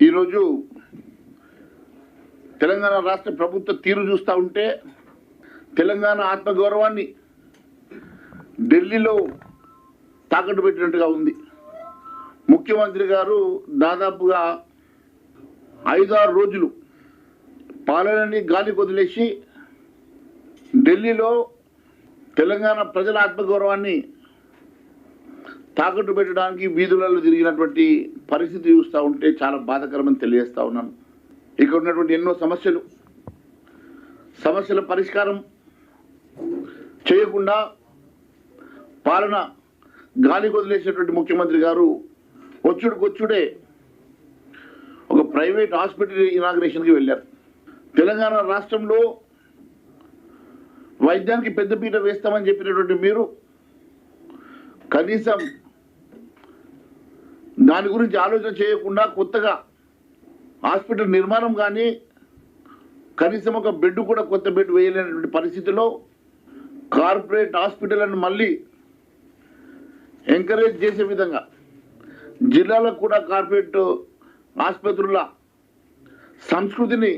ఈరోజు తెలంగాణ రాష్ట్ర ప్రభుత్వ తీరు చూస్తూ ఉంటే తెలంగాణ ఆత్మగౌరవాన్ని ఢిల్లీలో తాకట్టు పెట్టినట్టుగా ఉంది. ముఖ్యమంత్రి గారు దాదాపుగా 5-6 రోజులు పాలనని గాలి వదిలేసి ఢిల్లీలో తెలంగాణ ప్రజల ఆత్మగౌరవాన్ని తాకట్టు పెట్టడానికి వీధులలో తిరిగినటువంటి పరిస్థితి చూస్తూ ఉంటే చాలా బాధాకరమని తెలియజేస్తూ ఉన్నాను. ఇక్కడ ఉన్నటువంటి ఎన్నో సమస్యల పరిష్కారం చేయకుండా పాలన గాలి వదిలేసినటువంటి ముఖ్యమంత్రి గారు వచ్చుడే ఒక ప్రైవేట్ హాస్పిటల్ ఇనాగ్రేషన్కి వెళ్ళారు. తెలంగాణ రాష్ట్రంలో వైద్యానికి పెద్దపీట వేస్తామని చెప్పినటువంటి మీరు కనీసం దాని గురించి ఆలోచన చేయకుండా కొత్తగా హాస్పిటల్ నిర్మాణం కానీ కనీసం ఒక బెడ్ కూడా కొత్త బెడ్ వేయలేనటువంటి పరిస్థితిలో కార్పొరేట్ హాస్పిటల్ను మళ్ళీ ఎంకరేజ్ చేసే విధంగా జిల్లాలకు కూడా కార్పొరేట్ ఆసుపత్రుల సంస్కృతిని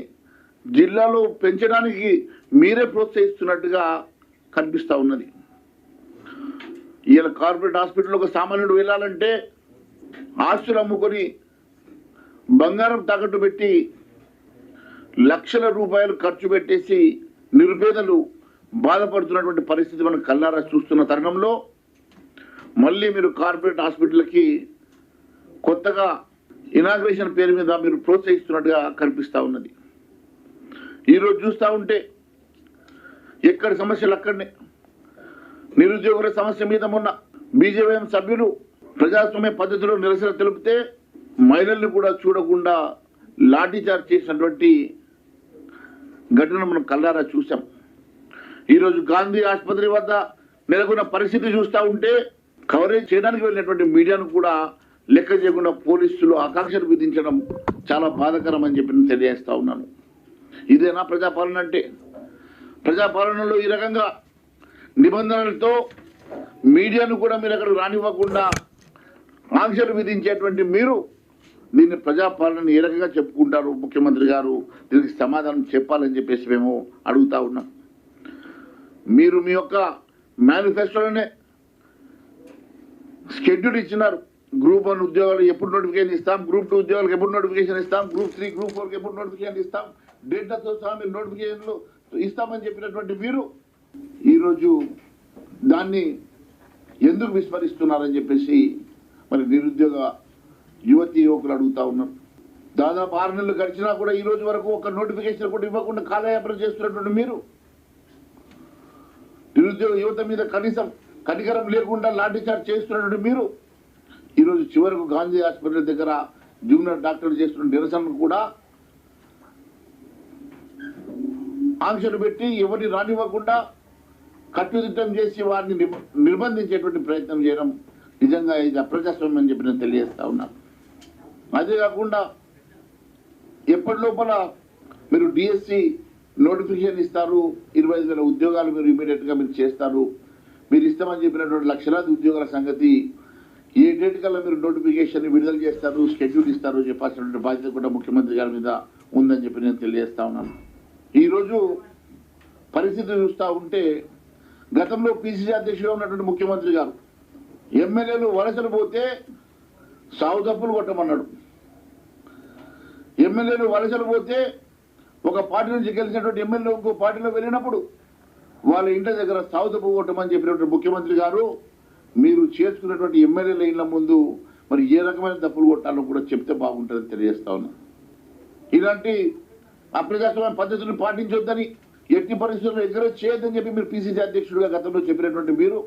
జిల్లాలో పెంచడానికి మీరే ప్రోత్సహిస్తున్నట్టుగా కనిపిస్తూ ఉన్నది. ఇలా కార్పొరేట్ హాస్పిటల్ ఒక సామాన్యుడు వెళ్ళాలంటే ఆస్తులు అమ్ముకొని బంగారం తాకట్టు పెట్టి లక్షల రూపాయలు ఖర్చు పెట్టేసి నిరుపేదలు బాధపడుతున్నటువంటి పరిస్థితి మనం కళ్ళారా చూస్తున్న తరుణంలో మళ్ళీ మీరు కార్పొరేట్ హాస్పిటల్కి కొత్తగా ఇనాగ్రేషన్ పేరు మీద మీరు ప్రోత్సహిస్తున్నట్టుగా కనిపిస్తూ ఉన్నది. ఈరోజు చూస్తూ ఉంటే ఎక్కడి సమస్యలు అక్కడనే. నిరుద్యోగుల సమస్య మీద మొన్న బీజేపీ సభ్యులు ప్రజాస్వామ్య పద్ధతిలో నిరసన తెలిపితే మహిళల్ని కూడా చూడకుండా లాఠీచార్జ్ చేసినటువంటి ఘటన మనం కళ్ళారా చూసాం. ఈరోజు గాంధీ ఆసుపత్రి వద్ద నెలకొన్న పరిస్థితి చూస్తూ ఉంటే కవరేజ్ చేయడానికి వెళ్ళినటువంటి మీడియాను కూడా లెక్క చేయకుండా పోలీసులు ఆకాంక్షలు విధించడం చాలా బాధాకరం అని చెప్పి నేను తెలియజేస్తా ఉన్నాను. ఇదేనా ప్రజాపాలన అంటే? ప్రజాపాలనలో ఈ రకంగా నిబంధనలతో మీడియాను కూడా మీరు అక్కడికి రానివ్వకుండా ఆంక్షలు విధించేటువంటి మీరు దీన్ని ప్రజాపాలనని ఏ రకంగా చెప్పుకుంటారు? ముఖ్యమంత్రి గారు దీనికి సమాధానం చెప్పాలని చెప్పేసి మేము అడుగుతా ఉన్నాం. మీరు మీ యొక్క మేనిఫెస్టోలోనే షెడ్యూల్ ఇచ్చినారు. గ్రూప్ 1 ఉద్యోగాలు ఎప్పుడు నోటిఫికేషన్ ఇస్తాం, గ్రూప్ 2 ఉద్యోగాలకు ఎప్పుడు నోటిఫికేషన్ ఇస్తాం, గ్రూప్ 3 గ్రూప్ 4కి ఎప్పుడు నోటిఫికేషన్ ఇస్తాం, డేటాతో సహా మీరు నోటిఫికేషన్లు ఇస్తామని చెప్పినటువంటి మీరు ఈరోజు దాన్ని ఎందుకు విస్మరిస్తున్నారని చెప్పేసి మరి నిరుద్యోగ యువకులు అడుగుతా ఉన్నారు. దాదాపు 6 నెలలు గడిచినా కూడా ఈ రోజు వరకు ఒక నోటిఫికేషన్ కూడా ఇవ్వకుండా కాలయాపన చేస్తున్నటువంటి మీరు నిరుద్యోగ యువత మీద కనీసం కనికరం లేకుండా లాఠీచార్జ్ చేస్తున్నటువంటి మీరు ఈరోజు చివరకు గాంధీ హాస్పిటల్ దగ్గర జూనియర్ డాక్టర్లు చేస్తున్న నిరసనను కూడా ఆంక్షలు పెట్టి ఎవరిని రానివ్వకుండా కట్టుదిట్టం చేసి వారిని నిర్బంధించేటువంటి ప్రయత్నం చేయడం నిజంగా ఇది అప్రజాస్వామ్యం అని చెప్పి నేను తెలియజేస్తా ఉన్నాను. అదే కాకుండా ఎప్పటి లోపల మీరు డిఎస్సి నోటిఫికేషన్ ఇస్తారు, 25,000 ఉద్యోగాలు మీరు ఇమీడియట్గా మీరు చేస్తారు, మీరు ఇస్తామని చెప్పినటువంటి లక్షలాది ఉద్యోగాల సంగతి ఏ డేట్ కల్లా మీరు నోటిఫికేషన్ విడుదల చేస్తారు, షెడ్యూల్ ఇస్తారు చెప్పాల్సినటువంటి బాధ్యత కూడా ముఖ్యమంత్రి గారి మీద ఉందని చెప్పి నేను తెలియజేస్తా ఉన్నాను. ఈరోజు పరిస్థితి చూస్తూ ఉంటే గతంలో పిసిసి అధ్యక్షుడిగా ఉన్నటువంటి ముఖ్యమంత్రి గారు ఎమ్మెల్యేలు వలసలు పోతే సాగు తప్పులు కొట్టమన్నాడు. ఎమ్మెల్యేలు వలసలు పోతే ఒక పార్టీ నుంచి గెలిచినటువంటి ఎమ్మెల్యే ఇంకో పార్టీలో వెళ్ళినప్పుడు వాళ్ళ ఇంటి దగ్గర సాగు తప్పు కొట్టమని చెప్పినటువంటి ముఖ్యమంత్రి గారు మీరు చేసుకున్నటువంటి ఎమ్మెల్యేల ఇళ్ల ముందు మరి ఏ రకమైన తప్పులు కొట్టాలో కూడా చెప్తే బాగుంటుందని తెలియజేస్తా ఉన్నా. ఇలాంటి అప్రజాస్వామ్య పద్ధతులను పాటించొద్దని, ఎట్టి పరిస్థితుల్లో ఎంకరేజ్ చేయొద్దని చెప్పి మీరు పిసిసి అధ్యక్షుడిగా గతంలో చెప్పినటువంటి మీరు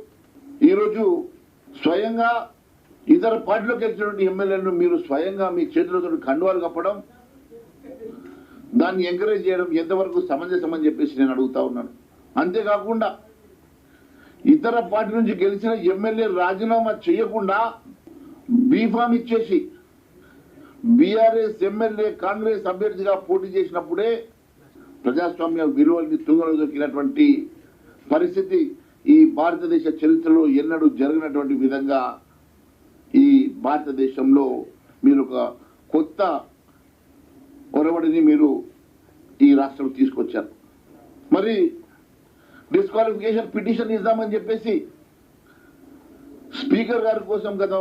ఈరోజు స్వయంగా ఇతర పార్టీలోకి వచ్చినటువంటి ఎమ్మెల్యేలను మీరు స్వయంగా మీ చేతులతో కండువాలు కప్పడం, దాన్ని ఎంకరేజ్ చేయడం ఎంతవరకు సమంజసం అని చెప్పేసి నేను అడుగుతా ఉన్నాను. అంతేకాకుండా ఇతర పార్టీ నుంచి గెలిచిన ఎమ్మెల్యే రాజీనామా చేయకుండా బీఫామ్ ఇచ్చేసి బీఆర్ఎస్ ఎమ్మెల్యే కాంగ్రెస్ అభ్యర్థిగా పోటీ చేసినప్పుడే ప్రజాస్వామ్య విలువల్ని తుంగలో దొక్కినటువంటి పరిస్థితి ఈ భారతదేశ చరిత్రలో ఎన్నడూ జరిగినటువంటి విధంగా ఈ భారతదేశంలో మీరు ఒక కొత్త ఒరవడిని మీరు ఈ రాష్ట్రం తీసుకొచ్చారు. మరి డిస్క్వాలిఫికేషన్ పిటిషన్ ఇద్దామని చెప్పేసి స్పీకర్ గారి కోసం గత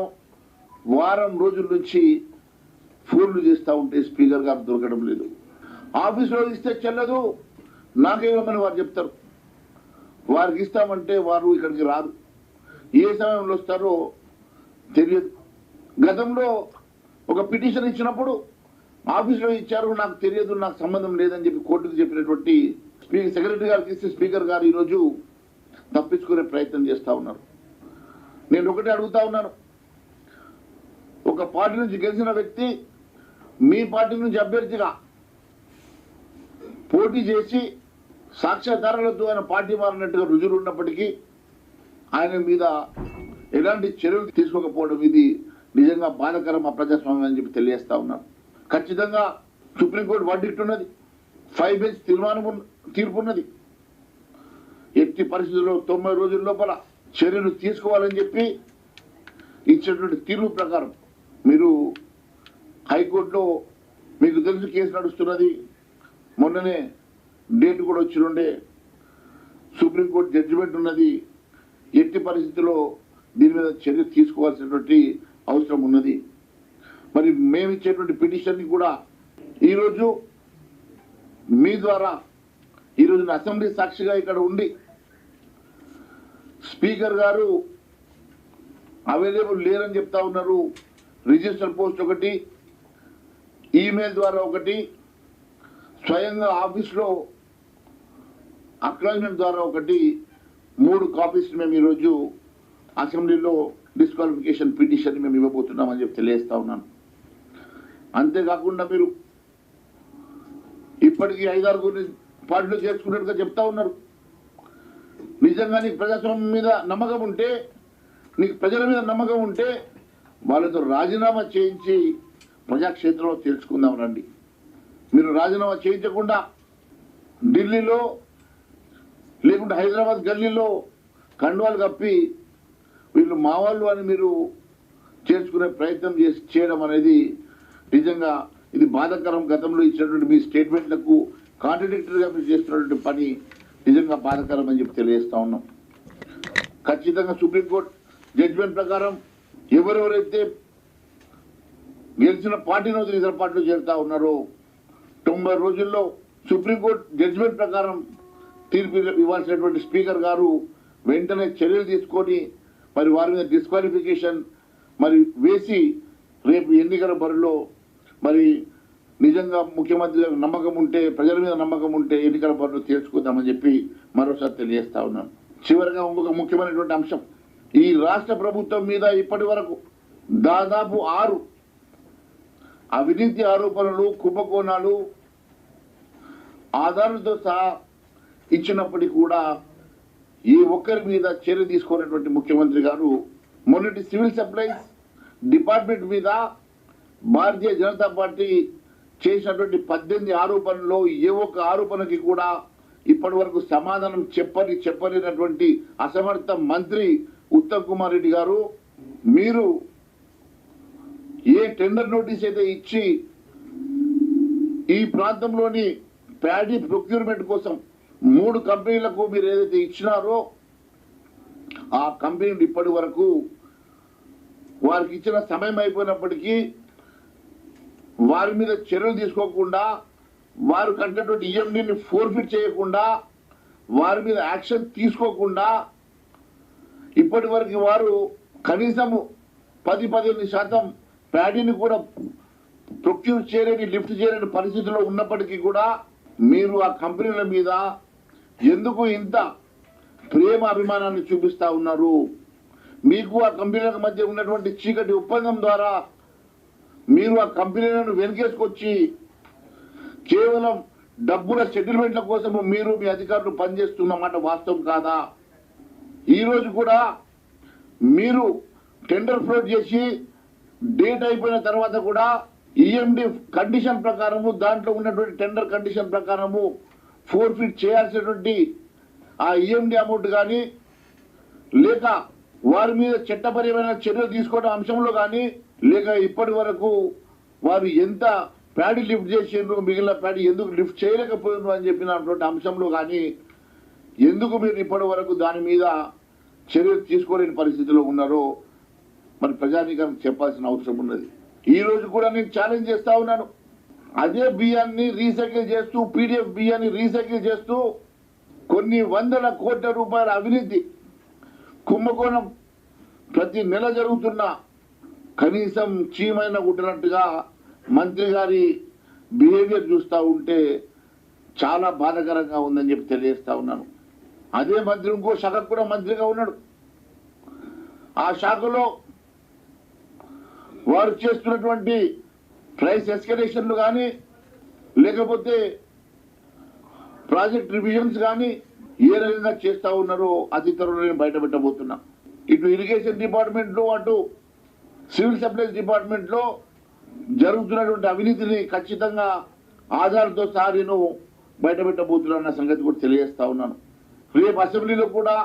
వారం రోజుల నుంచి ఫోన్లు చేస్తూ ఉంటే స్పీకర్ గారు దొరకడం లేదు. ఆఫీస్లో ఇస్తే చెల్లదు, నాకేమని వారు చెప్తారు. వారికి ఇస్తామంటే వారు ఇక్కడికి రారు. ఏ సమయంలో వస్తారో తెలియదు. గతంలో ఒక పిటిషన్ ఇచ్చినప్పుడు ఆఫీస్లో ఇచ్చారు, నాకు తెలియదు, నాకు సంబంధం లేదని చెప్పి కోర్టుకు చెప్పినటువంటి సెక్రటరీ గారికి ఇస్తే స్పీకర్ గారు ఈరోజు తప్పించుకునే ప్రయత్నం చేస్తూ ఉన్నారు. నేను ఒకటే అడుగుతా ఉన్నాను, ఒక పార్టీ నుంచి గెలిచిన వ్యక్తి మీ పార్టీ నుంచి అభ్యర్థిగా పోటీ చేసి సాక్ష్యాధారాలతో ఆయన పార్టీ మారినట్టుగా రుజువులు ఉన్నప్పటికీ ఆయన మీద ఎలాంటి చర్యలు తీసుకోకపోవడం ఇది నిజంగా బాధాకరం, అప్రజాస్వామ్యం అని చెప్పి తెలియజేస్తా ఉన్నాను. ఖచ్చితంగా సుప్రీంకోర్టు వర్డిక్ట్ ఉన్నది, 5 బెంచ్ తీర్పు ఉన్నది. ఎట్టి పరిస్థితుల్లో 90 రోజుల లోపల చర్యలు తీసుకోవాలని చెప్పి ఇచ్చినటువంటి తీర్పు ప్రకారం మీరు హైకోర్టులో మీకు తెలుసు కేసు నడుస్తున్నది. మొన్ననే డేట్ కూడా వచ్చినుండే. సుప్రీంకోర్టు జడ్జిమెంట్ ఉన్నది. ఎట్టి పరిస్థితుల్లో దీని మీద చర్య తీసుకోవాల్సినటువంటి అవసరం ఉన్నది. మరి మేము ఇచ్చేటువంటి పిటిషన్ని కూడా ఈరోజు మీ ద్వారా ఈరోజు అసెంబ్లీ సాక్షిగా ఇక్కడ ఉండి స్పీకర్ గారు అవైలబుల్ లేరని చెప్తా ఉన్నారు. రిజిస్టర్ పోస్ట్ ఒకటి, ఈమెయిల్ ద్వారా ఒకటి, స్వయంగా ఆఫీస్లో అక్నాలజ్మెంట్ ద్వారా ఒకటి, 3 కాపీస్ మేము ఈరోజు అసెంబ్లీలో డిస్క్వాలిఫికేషన్ పిటిషన్ మేము ఇవ్వబోతున్నామని చెప్పి తెలియజేస్తా ఉన్నాను. అంతేకాకుండా మీరు ఇప్పటికీ 5-6 పార్టీలు చేసుకున్నట్టుగా చెప్తా ఉన్నారు. నిజంగా నీకు ప్రజాస్వామ్యం మీద నమ్మకం ఉంటే, నీకు ప్రజల మీద నమ్మకం ఉంటే వాళ్ళతో రాజీనామా చేయించి ప్రజాక్షేత్రంలో తెలుసుకుందాం రండి. మీరు రాజీనామా చేయించకుండా ఢిల్లీలో లేకుంటే హైదరాబాద్ గల్లీలో కండువాలు కప్పి వీళ్ళు మా వాళ్ళు అని మీరు చేర్చుకునే ప్రయత్నం చేయడం అనేది నిజంగా ఇది బాధాకరం. గతంలో ఇచ్చినటువంటి మీ స్టేట్మెంట్లకు కాంట్రడిక్టరీగా మీరు చేస్తున్నటువంటి పని నిజంగా బాధాకరం అని చెప్పి తెలియజేస్తా ఉన్నాం. ఖచ్చితంగా సుప్రీంకోర్టు జడ్జిమెంట్ ప్రకారం ఎవరెవరైతే గెలిచిన పార్టీని వదిలి ఇతర పార్టీలో చేరుతా ఉన్నారో 90 రోజుల్లో సుప్రీంకోర్టు జడ్జిమెంట్ ప్రకారం తీర్పు ఇవ్వాల్సినటువంటి స్పీకర్ గారు వెంటనే చర్యలు తీసుకొని మరి వారి మీద డిస్క్వాలిఫికేషన్ మరి వేసి రేపు ఎన్నికల బరిలో మరి నిజంగా ముఖ్యమంత్రి గారికి నమ్మకం ఉంటే, ప్రజల మీద నమ్మకం ఉంటే ఎన్నికల బరిలో తీర్చుకుందామని చెప్పి మరోసారి తెలియజేస్తా ఉన్నాను. చివరిగా ఇంకొక ముఖ్యమైనటువంటి అంశం, ఈ రాష్ట్ర ప్రభుత్వం మీద ఇప్పటి వరకు దాదాపు 6 అవినీతి ఆరోపణలు, కుంభకోణాలు ఆధారాలతో సహా ఇచ్చినప్పటికీ కూడా ఏ ఒక్కరి మీద చర్య తీసుకున్నటువంటి ముఖ్యమంత్రి గారు మొన్నటి సివిల్ సప్లైస్ డిపార్ట్మెంట్ మీద భారతీయ జనతా పార్టీ చేసినటువంటి 18 ఆరోపణల్లో ఏ ఒక్క ఆరోపణకి కూడా ఇప్పటి వరకు సమాధానం చెప్పలేనటువంటి అసమర్థ మంత్రి ఉత్తమ్ కుమార్ రెడ్డి గారు, మీరు ఏ టెండర్ నోటీస్ అయితే ఇచ్చి ఈ ప్రాంతంలోని ప్యాడీ ప్రొక్యూర్మెంట్ కోసం 3 కంపెనీలకు మీరు ఏదైతే ఇచ్చినారో ఆ కంపెనీలు ఇప్పటి వరకు వారికి ఇచ్చిన సమయం అయిపోయినప్పటికీ వారి మీద చర్యలు తీసుకోకుండా, వారు కట్టినటువంటి ఈఎండీని ఫోర్ఫిట్ చేయకుండా, వారి మీద యాక్షన్ తీసుకోకుండా ఇప్పటి వరకు వారు కనీసం 10-15% ప్యాడీని కూడా ప్రొక్యూర్ చేయలేని, లిఫ్ట్ చేయలేని పరిస్థితిలో ఉన్నప్పటికీ కూడా మీరు ఆ కంపెనీల మీద ఎందుకు ఇంత ప్రేమ అభిమానాన్ని చూపిస్తా ఉన్నారు? మీకు ఆ కంపెనీల మధ్య ఉన్నటువంటి చీకటి ఒప్పందం ద్వారా మీరు ఆ కంపెనీలను వెనకేసుకొచ్చి కేవలం డబ్బుల సెటిల్మెంట్ల కోసం మీరు మీ అధికారులు పనిచేస్తున్నమాట వాస్తవం కాదా? ఈరోజు కూడా మీరు టెండర్ ఫ్లోట్ చేసి డేట్ అయిపోయిన తర్వాత కూడా ఈఎండి కండిషన్ ప్రకారము, దాంట్లో ఉన్నటువంటి టెండర్ కండిషన్ ప్రకారము ఫోర్ఫిట్ చేయాల్సినటువంటి ఆ ఈఎండి అమౌంట్ కానీ, లేక వారి మీద చట్టపరమైన చర్యలు తీసుకోవడం అంశంలో కానీ, లేక ఇప్పటి వరకు వారు ఎంత ప్యాడీ లిఫ్ట్ చేసిండ్రు, మిగిలిన ప్యాడీ ఎందుకు లిఫ్ట్ చేయలేకపోయిండ్రు అని చెప్పినటువంటి అంశంలో కానీ ఎందుకు మీరు ఇప్పటి వరకు దాని మీద చర్యలు తీసుకోలేని పరిస్థితిలో ఉన్నారో మరి ప్రజానీకానికి చెప్పాల్సిన అవసరం ఉన్నది. ఈ రోజు కూడా నేను ఛాలెంజ్ చేస్తా ఉన్నాను. అదే బియ్యాన్ని రీసైకిల్ చేస్తూ, పీడిఎఫ్ బియ్యాన్ని రీసైకిల్ చేస్తూ కొన్ని వందల కోట్ల రూపాయల అవినీతి కుంభకోణం ప్రతి నెల జరుగుతున్న కనీసం చీమైన గుట్టినట్టుగా మంత్రి గారి బిహేవియర్ చూస్తూ ఉంటే చాలా బాధాకరంగా ఉందని చెప్పి తెలియజేస్తా ఉన్నాను. అదే మంత్రి ఇంకో శాఖకు కూడా మంత్రిగా ఉన్నాడు. ఆ శాఖలో వారు చేస్తున్నటువంటి ప్రైస్ ఎస్కలేషన్లు కానీ లేకపోతే ప్రాజెక్ట్ రివిజన్స్ కానీ ఏ రకంగా చేస్తూ ఉన్నారో అతి త్వరలో బయట పెట్టబోతున్నా. ఇటు ఇరిగేషన్ డిపార్ట్మెంట్లో అటు సివిల్ సప్లైస్ డిపార్ట్మెంట్లో జరుగుతున్నటువంటి అవినీతిని ఖచ్చితంగా ఆధారంతో సహా నేను బయట పెట్టబోతున్నా సంగతి కూడా తెలియజేస్తా ఉన్నాను. రేపు అసెంబ్లీలో కూడా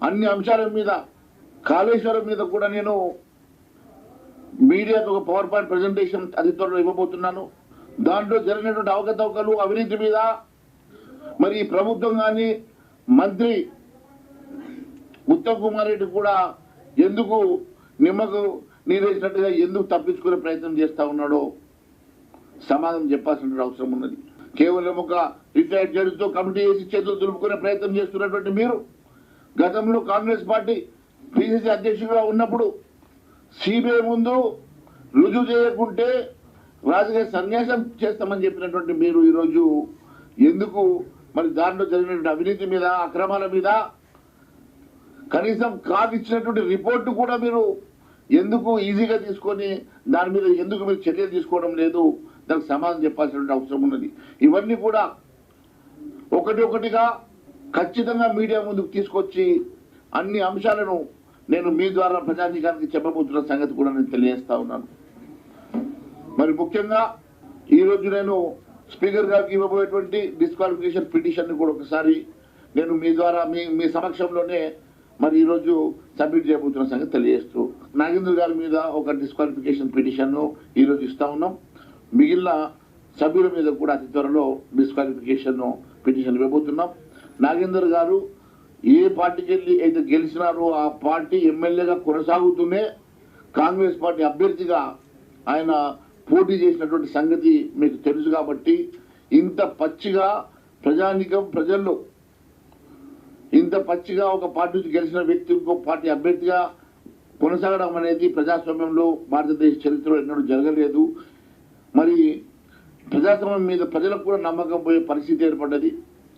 అన్ని అంశాల మీద, కాళేశ్వరం మీద కూడా నేను మీడియాకు ఒక పవర్ పాయింట్ ప్రజెంటేషన్ అతి త్వరలో ఇవ్వబోతున్నాను. దాంట్లో జరిగినటువంటి అవకతవకలు, అవినీతి మీద మరి ప్రభుత్వం కానీ మంత్రి ఉత్తమ్ కుమార్ రెడ్డి కూడా ఎందుకు నిమ్మకు నీరేసినట్టుగా ఎందుకు తప్పించుకునే ప్రయత్నం చేస్తా ఉన్నాడో సమాధానం చెప్పాల్సిన అవసరం ఉన్నది. కేవలం ఒక రిటైర్డ్ జడ్జితో కమిటీ వేసి చేతులు దులుపుకునే ప్రయత్నం చేస్తున్నటువంటి మీరు గతంలో కాంగ్రెస్ పార్టీ పిసిసి అధ్యక్షుడిగా ఉన్నప్పుడు సిబిఐ ముందు రుజువు చేయకుంటే రాజకీయ సన్యాసం చేస్తామని చెప్పినటువంటి మీరు ఈరోజు ఎందుకు మరి దాంట్లో జరిగినటువంటి అవినీతి మీద, అక్రమాల మీద కనీసం కాదు ఇచ్చినటువంటి రిపోర్టు కూడా మీరు ఎందుకు ఈజీగా తీసుకొని దాని మీద ఎందుకు మీరు చర్యలు తీసుకోవడం లేదు? దానికి సమాధానం చెప్పాల్సినటువంటి అవసరం ఉన్నది. ఇవన్నీ కూడా ఒకటి ఒకటిగా ఖచ్చితంగా మీడియా ముందుకు తీసుకొచ్చి అన్ని అంశాలను నేను మీ ద్వారా ప్రజానీకానికి చెప్పబోతున్న సంగతి కూడా నేను తెలియజేస్తా ఉన్నాను. మరి ముఖ్యంగా ఈరోజు నేను స్పీకర్ గారికి ఇవ్వబోయేటువంటి డిస్క్వాలిఫికేషన్ పిటిషన్ కూడా ఒకసారి నేను మీ ద్వారా మీ సమక్షంలోనే మరి ఈరోజు సబ్మిట్ చేయబోతున్న సంగతి తెలియజేస్తూ, నాగేంద్ర గారి మీద ఒక డిస్క్వాలిఫికేషన్ పిటిషన్ను ఈరోజు ఇస్తా ఉన్నాం. మిగిలిన సభ్యుల మీద కూడా అతి త్వరలో డిస్క్వాలిఫికేషన్ పిటిషన్ ఇవ్వబోతున్నాం. నాగేందర్ గారు ఏ పార్టీకి వెళ్ళి అయితే గెలిచినారో ఆ పార్టీ ఎమ్మెల్యేగా కొనసాగుతూనే కాంగ్రెస్ పార్టీ అభ్యర్థిగా ఆయన పోటీ చేసినటువంటి సంగతి మీకు తెలుసు. కాబట్టి ఇంత పచ్చిగా ప్రజానికం ప్రజల్లో ఇంత పచ్చిగా ఒక పార్టీ నుంచి గెలిచిన వ్యక్తి ఇంకో పార్టీ అభ్యర్థిగా కొనసాగడం అనేది ప్రజాస్వామ్యంలో భారతదేశ చరిత్రలో ఎన్నడూ జరగలేదు. మరి ప్రజాస్వామ్యం మీద ప్రజలకు కూడా నమ్మకం పోయే పరిస్థితి ఏర్పడ్డది.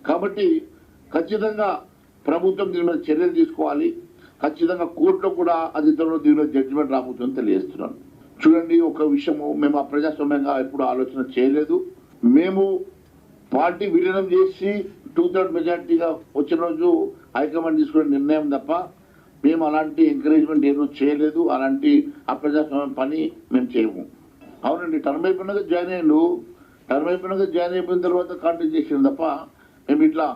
కాబట్టి ఖచ్చితంగా ప్రభుత్వం దీని మీద చర్యలు తీసుకోవాలి. ఖచ్చితంగా కోర్టులో కూడా అతి త్వరలో దీని మీద జడ్జిమెంట్ రాబోతుందని తెలియజేస్తున్నాను. చూడండి, ఒక విషయము మేము అప్రజాస్వామ్యంగా ఎప్పుడు ఆలోచన చేయలేదు. మేము పార్టీ విలీనం చేసి 2/3 మెజార్టీగా వచ్చిన రోజు హైకమాండ్ తీసుకునే నిర్ణయం తప్ప మేము అలాంటి ఎంకరేజ్మెంట్ ఏదో చేయలేదు. అలాంటి అప్రజాస్వామ్యం పని మేము చేయము. అవునండి, టర్మ్ అయిపోయినాక జాయిన్ అయ్యిండు. టర్మ్ అయిపోయినాక జాయిన్ అయిపోయిన తర్వాత కాంటాక్ట్ చేసిండు తప్ప మేము ఇట్లా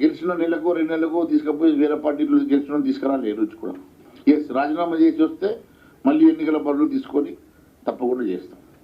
గెలిచిన నెలకు 2 నెలలకు తీసుకుపోయి వేరే పార్టీలో గెలిచిన తీసుకురాలి. ఏ రోజు కూడా రాజీనామా చేసి వస్తే మళ్ళీ ఎన్నికల బరువు తీసుకొని తప్పకుండా చేస్తాం.